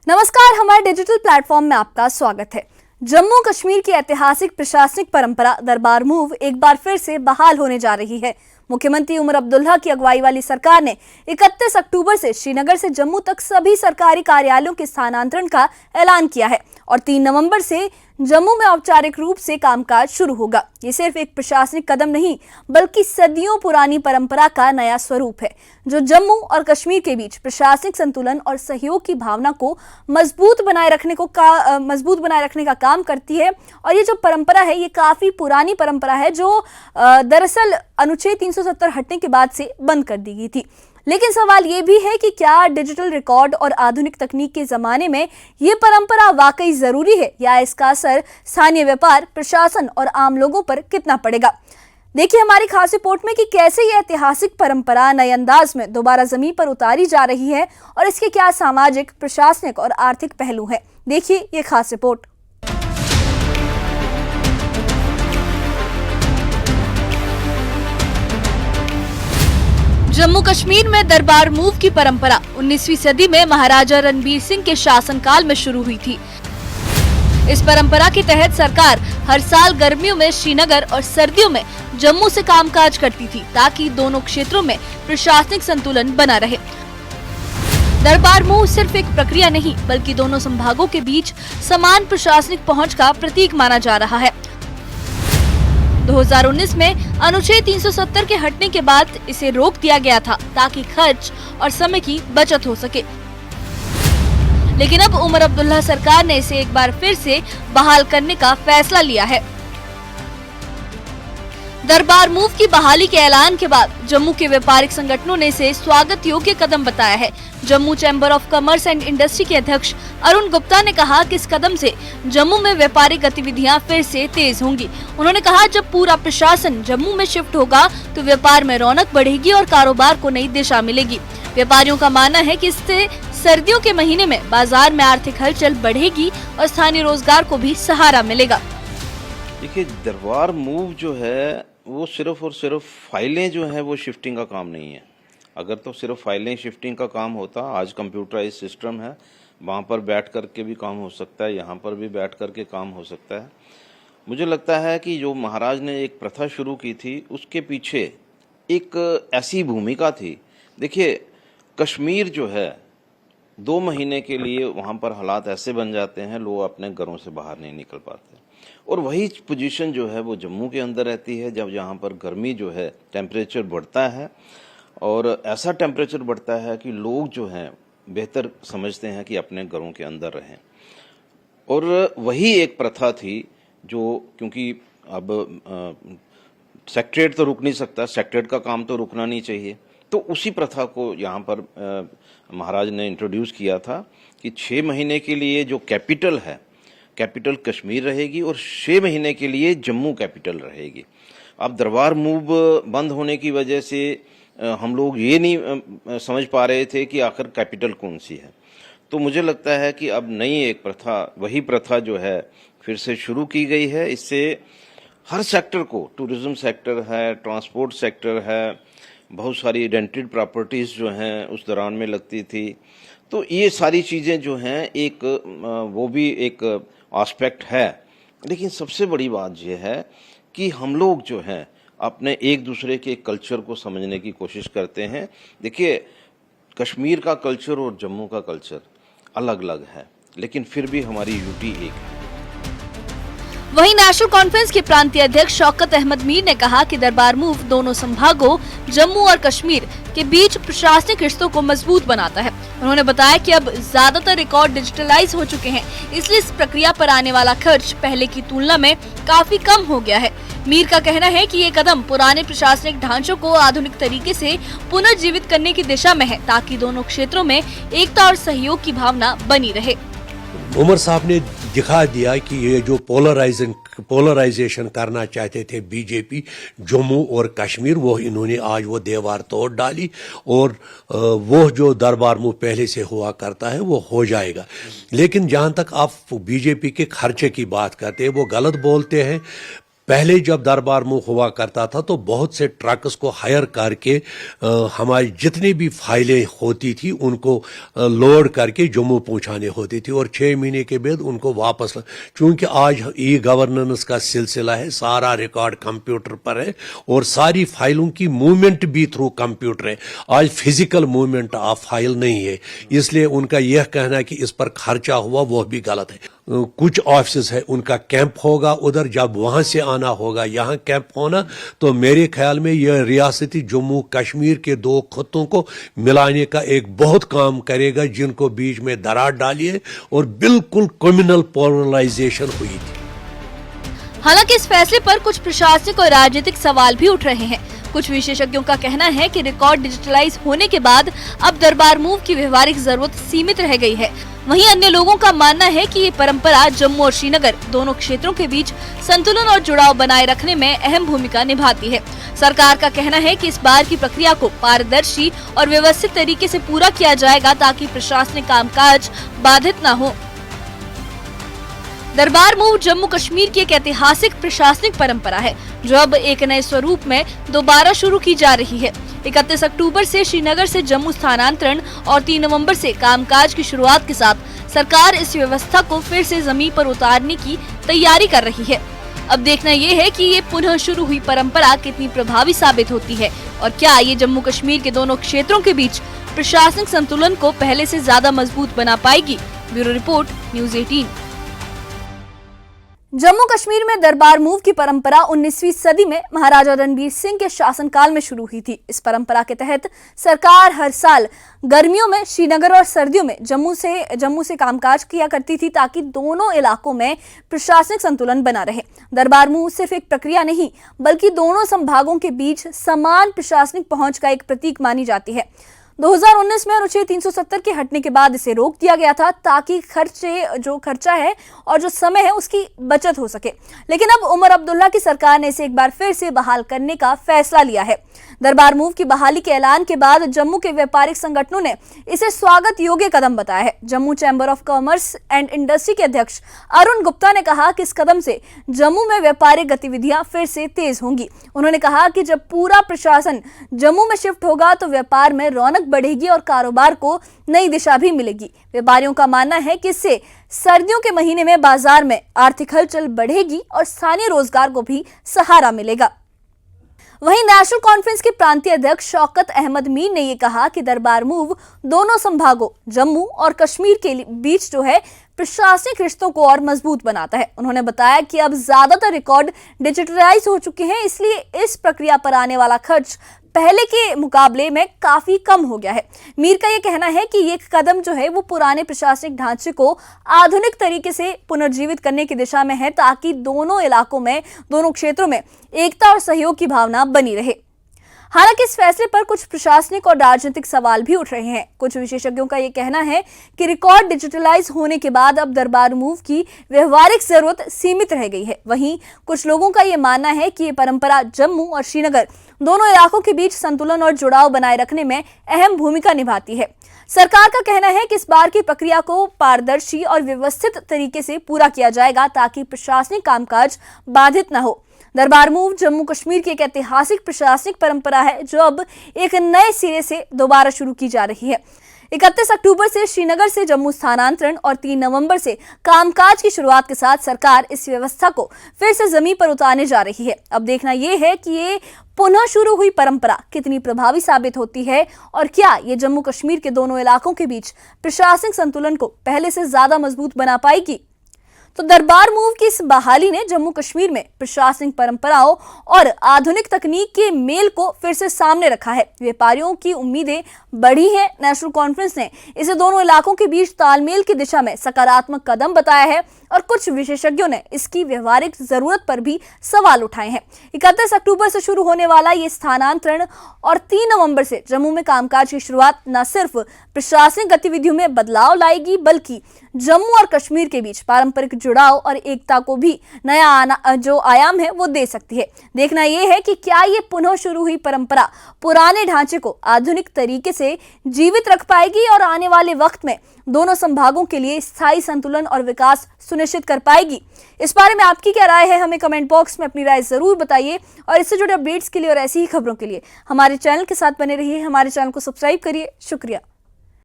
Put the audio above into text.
नमस्कार, हमारे digital platform में आपका स्वागत है। जम्मू कश्मीर की ऐतिहासिक प्रशासनिक परंपरा दरबार मूव एक बार फिर से बहाल होने जा रही है। मुख्यमंत्री उमर अब्दुल्ला की अगुवाई वाली सरकार ने 31 अक्टूबर से श्रीनगर से जम्मू तक सभी सरकारी कार्यालयों के स्थानांतरण का ऐलान किया है और 3 नवंबर से जम्मू में औपचारिक रूप से कामकाज शुरू होगा। ये सिर्फ एक प्रशासनिक कदम नहीं, बल्कि सदियों पुरानी परंपरा का नया स्वरूप है, जो जम्मू और कश्मीर के बीच प्रशासनिक संतुलन और सहयोग की भावना को मजबूत बनाए रखने का काम करती है। और ये जो परंपरा है, ये काफी पुरानी परंपरा है, जो दरअसल अनुच्छेद 370 हटने के बाद से बंद कर दी गई थी। लेकिन सवाल ये भी है कि क्या डिजिटल रिकॉर्ड और आधुनिक तकनीक के जमाने में ये परंपरा वाकई जरूरी है, या इसका असर स्थानीय व्यापार, प्रशासन और आम लोगों पर कितना पड़ेगा। देखिए हमारी खास रिपोर्ट में कि कैसे ये ऐतिहासिक परंपरा नए अंदाज में दोबारा जमीन पर उतारी जा रही है और इसके क्या सामाजिक, प्रशासनिक और आर्थिक पहलू हैं। देखिए ये खास रिपोर्ट। जम्मू कश्मीर में दरबार मूव की परंपरा 19वीं सदी में महाराजा रणबीर सिंह के शासनकाल में शुरू हुई थी। इस परंपरा के तहत सरकार हर साल गर्मियों में श्रीनगर और सर्दियों में जम्मू से कामकाज करती थी, ताकि दोनों क्षेत्रों में प्रशासनिक संतुलन बना रहे। दरबार मूव सिर्फ एक प्रक्रिया नहीं, बल्कि दोनों संभागों के बीच समान प्रशासनिक पहुंच का प्रतीक माना जा रहा है। 2019 में अनुच्छेद 370 के हटने के बाद इसे रोक दिया गया था, ताकि खर्च और समय की बचत हो सके। लेकिन अब उमर अब्दुल्ला सरकार ने इसे एक बार फिर से बहाल करने का फैसला लिया है। दरबार मूव की बहाली के ऐलान के बाद जम्मू के व्यापारिक संगठनों ने इसे स्वागत योग्य कदम बताया है। Jammu chamber of commerce and industry के अध्यक्ष अरुण गुप्ता ने कहा कि इस कदम से जम्मू में व्यापारिक गतिविधियां फिर से तेज होंगी। उन्होंने कहा, जब पूरा प्रशासन जम्मू में शिफ्ट होगा तो व्यापार में रौनक बढ़ेगी और कारोबार को नई दिशा मिलेगी। व्यापारियों का मानना है कि इससे सर्दियों के महीने में बाजार में आर्थिक हलचल बढ़ेगी और स्थानीय रोजगार को भी सहारा मिलेगा। देखिए, दरबार मूव जो है वो सिर्फ और सिर्फ फाइलें जो है वो शिफ्टिंग का काम नहीं है। अगर तो सिर्फ फाइलें शिफ्टिंग का काम होता, आज कंप्यूटराइज सिस्टम है, वहाँ पर बैठ कर के भी काम हो सकता है, यहाँ पर भी बैठ कर के काम हो सकता है। मुझे लगता है कि जो महाराज ने एक प्रथा शुरू की थी, उसके पीछे एक ऐसी भूमिका थी। देखिए, कश्मीर जो है 2 महीने के लिए वहाँ पर हालात ऐसे बन जाते हैं, लोग अपने घरों से बाहर नहीं निकल पाते। और वही पोजीशन जो है वो जम्मू के अंदर रहती है, जब यहाँ पर गर्मी जो है, टेम्परेचर बढ़ता है और ऐसा टेम्परेचर बढ़ता है कि लोग जो हैं बेहतर समझते हैं कि अपने घरों के अंदर रहें। और वही एक प्रथा थी जो, क्योंकि अब सेक्रेटरीट तो रुक नहीं सकता, सेक्रेटरीट का काम तो रुकना नहीं चाहिए, तो उसी प्रथा को यहाँ पर महाराज ने इंट्रोड्यूस किया था कि 6 महीने के लिए जो कैपिटल है, कैपिटल कश्मीर रहेगी और 6 महीने के लिए जम्मू कैपिटल रहेगी। अब दरबार मूव बंद होने की वजह से हम लोग ये नहीं समझ पा रहे थे कि आखिर कैपिटल कौन सी है। तो मुझे लगता है कि अब नई एक प्रथा, वही प्रथा जो है फिर से शुरू की गई है। इससे हर सेक्टर को, टूरिज्म सेक्टर है, ट्रांसपोर्ट सेक्टर है, बहुत सारी रेंटेड प्रॉपर्टीज़ जो हैं उस दौरान में लगती थी, तो ये सारी चीज़ें जो हैं एक वो भी एक एस्पेक्ट है। लेकिन सबसे बड़ी बात यह है कि हम लोग जो हैं अपने एक दूसरे के कल्चर को समझने की कोशिश करते हैं। देखिए, कश्मीर का कल्चर और जम्मू का कल्चर अलग अलग है, लेकिन फिर भी हमारी यूटी एक है। वहीं नेशनल कॉन्फ्रेंस के प्रांतीय अध्यक्ष शौकत अहमद मीर ने कहा कि दरबार मूव दोनों संभागों जम्मू और कश्मीर के बीच प्रशासनिक रिश्तों को मजबूत बनाता है। उन्होंने बताया कि अब ज्यादातर रिकॉर्ड डिजिटलाइज हो चुके हैं, इसलिए इस प्रक्रिया पर आने वाला खर्च पहले की तुलना में काफी कम हो गया है। मीर का कहना है कि ये कदम पुराने प्रशासनिक ढांचों को आधुनिक तरीके से पुनर्जीवित करने की दिशा में है, ताकि दोनों क्षेत्रों में एकता और सहयोग की भावना बनी रहे। उमर साहब ने दिखा दिया कि ये जो पोलराइजेशन करना चाहते थे बीजेपी जम्मू और कश्मीर, वो इन्होंने आज वो दीवार तोड़ डाली और वो जो दरबार मूव पहले से हुआ करता है वो हो जाएगा। लेकिन जहां तक आप बीजेपी के खर्चे की बात करते हैं, वो गलत बोलते हैं। पहले जब दरबार मूव हुआ करता था तो बहुत से ट्रक्स को हायर करके हमारी जितनी भी फाइलें होती थी उनको लोड करके जम्मू पहुंचाने होती थी और 6 महीने के बाद उनको वापस, चूंकि आज ई गवर्नेंस का सिलसिला है, सारा रिकॉर्ड कंप्यूटर पर है और सारी फाइलों की मूवमेंट भी थ्रू कंप्यूटर है। आज फिजिकल मूवमेंट ऑफ फाइल नहीं है, इसलिए उनका यह कहना है कि इस पर खर्चा हुआ वो भी गलत है। कुछ ऑफिस है उनका कैंप होगा उधर, जब वहां से आना होगा यहाँ कैंप होना, तो मेरे ख्याल में यह रियासती जम्मू कश्मीर के 2 खत्तों को मिलाने का एक बहुत काम करेगा, जिनको बीच में दरार डाली है और बिल्कुल कम्युनल पोलराइजेशन हुई थी। हालांकि इस फैसले पर कुछ प्रशासनिक और राजनीतिक सवाल भी उठ रहे हैं। कुछ विशेषज्ञों का कहना है कि रिकॉर्ड डिजिटलाइज होने के बाद अब दरबार मूव की व्यवहारिक जरूरत सीमित रह गई है। वहीं अन्य लोगों का मानना है कि ये परंपरा जम्मू और श्रीनगर दोनों क्षेत्रों के बीच संतुलन और जुड़ाव बनाए रखने में अहम भूमिका निभाती है। सरकार का कहना है कि इस बार की प्रक्रिया को पारदर्शी और व्यवस्थित तरीके से पूरा किया जाएगा ताकि प्रशासनिक कामकाज बाधित न हो। दरबार मूव जम्मू कश्मीर की एक ऐतिहासिक प्रशासनिक परंपरा है जो अब एक नए स्वरूप में दोबारा शुरू की जा रही है। 31 अक्टूबर से श्रीनगर से जम्मू स्थानांतरण और 3 नवंबर से कामकाज की शुरुआत के साथ सरकार इस व्यवस्था को फिर से जमीन पर उतारने की तैयारी कर रही है। अब देखना ये है कि ये पुनः शुरू हुई परंपरा कितनी प्रभावी साबित होती है और क्या ये जम्मू कश्मीर के दोनों क्षेत्रों के बीच प्रशासनिक संतुलन को पहले से ज्यादा मजबूत बना पाएगी। Bureau report, news 18। Jammu Kashmir में दरबार मूव की परंपरा 19वीं सदी में महाराजा रणबीर सिंह के शासनकाल में शुरू हुई थी। इस परंपरा के तहत सरकार हर साल गर्मियों में श्रीनगर और सर्दियों में जम्मू से कामकाज किया करती थी ताकि दोनों इलाकों में प्रशासनिक संतुलन बना रहे। दरबार मूव सिर्फ एक प्रक्रिया नहीं बल्कि दोनों संभागों के बीच समान प्रशासनिक पहुंच का एक प्रतीक मानी जाती है। 2019 में अनुच्छेद 370 के हटने के बाद इसे रोक दिया गया था ताकि खर्चा है और जो समय है उसकी बचत हो सके। लेकिन अब उमर अब्दुल्ला की सरकार ने इसे एक बार फिर से बहाल करने का फैसला लिया है। दरबार मूव की बहाली के ऐलान के बाद जम्मू के व्यापारिक संगठनों ने इसे स्वागत योग्य कदम बताया है। Jammu chamber of commerce and industry के अध्यक्ष अरुण गुप्ता ने कहा कि इस कदम से जम्मू में व्यापारिक गतिविधियां फिर से तेज होंगी। उन्होंने कहा कि जब पूरा प्रशासन जम्मू में शिफ्ट होगा तो व्यापार में रौनक बढ़ेगी और कारोबार को नई दिशा भी मिलेगी। व्यापारियों का मानना है कि इससे सर्दियों के महीने में बाजार में आर्थिक हलचल बढ़ेगी और स्थानीय रोजगार को भी सहारा मिलेगा। वहीं नेशनल कॉन्फ्रेंस के प्रांतीय अध्यक्ष शौकत अहमद मीर ने यह कहा कि दरबार मूव दोनों संभागों जम्मू और कश्मीर के बीच जो है प्रशासनिक रिश्तों को और मजबूत बनाता है। उन्होंने बताया कि अब ज्यादातर रिकॉर्ड डिजिटलाइज हो चुके हैं, इसलिए इस प्रक्रिया पर आने वाला खर्च पहले के मुकाबले में काफी कम हो गया है। मीर का यह कहना है कि ये कदम जो है वो पुराने प्रशासनिक ढांचे को आधुनिक तरीके से पुनर्जीवित करने की दिशा में है ताकि दोनों इलाकों में, दोनों क्षेत्रों में एकता और सहयोग की भावना बनी रहे। हालांकि इस फैसले पर कुछ प्रशासनिक और राजनीतिक सवाल भी उठ रहे हैं। कुछ विशेषज्ञों का यह कहना है कि रिकॉर्ड डिजिटलाइज होने के बाद अब दरबार मूव की व्यवहारिक जरूरत सीमित रह गई है। वहीं कुछ लोगों का यह मानना है कि ये परंपरा जम्मू और श्रीनगर दोनों इलाकों के बीच संतुलन और जुड़ाव बनाए रखने में अहम भूमिका निभाती है। सरकार का कहना है कि इस बार की प्रक्रिया को पारदर्शी और व्यवस्थित तरीके से पूरा किया जाएगा ताकि प्रशासनिक कामकाज बाधित न हो। दरबार मूव जम्मू कश्मीर की एक ऐतिहासिक प्रशासनिक परंपरा है जो अब एक नए सिरे से दोबारा शुरू की जा रही है। 31 अक्टूबर से श्रीनगर से जम्मू स्थानांतरण और 3 नवंबर से कामकाज की शुरुआत के साथ सरकार इस व्यवस्था को फिर से जमीन पर उतारने जा रही है। अब देखना यह है कि ये पुनः शुरू हुई परंपरा कितनी प्रभावी साबित होती है और क्या ये जम्मू कश्मीर के दोनों इलाकों के बीच प्रशासनिक संतुलन को पहले से ज्यादा मजबूत बना पाएगी। तो दरबार मूव की इस बहाली ने जम्मू कश्मीर में प्रशासनिक परंपराओं और आधुनिक तकनीक के मेल को फिर से सामने रखा है। व्यापारियों की उम्मीदें बढ़ी हैं। नेशनल कॉन्फ्रेंस ने इसे दोनों इलाकों के बीच तालमेल की दिशा में सकारात्मक कदम बताया है और कुछ विशेषज्ञों ने इसकी व्यवहारिक जरूरत पर भी सवाल उठाए हैं। 31 अक्टूबर से शुरू होने वाला ये स्थानांतरण और 3 नवंबर से जम्मू में कामकाज की शुरुआत न सिर्फ प्रशासनिक गतिविधियों में बदलाव लाएगी बल्कि जम्मू और कश्मीर के बीच पारंपरिक जुड़ाव और एकता को भी नया जो आयाम है वो दे सकती है। देखना यह है कि क्या ये पुनः शुरू हुई परंपरा पुराने ढांचे को आधुनिक तरीके से जीवित रख पाएगी और आने वाले वक्त में दोनों संभागों के लिए स्थायी संतुलन और विकास सुनिश्चित कर पाएगी। इस बारे में आपकी क्या राय है, हमें कमेंट बॉक्स में अपनी राय जरूर बताइए। और इससे जुड़े अपडेट्स के लिए और ऐसी ही खबरों के लिए हमारे चैनल के साथ बने रहिए। हमारे चैनल को सब्सक्राइब करिए। शुक्रिया।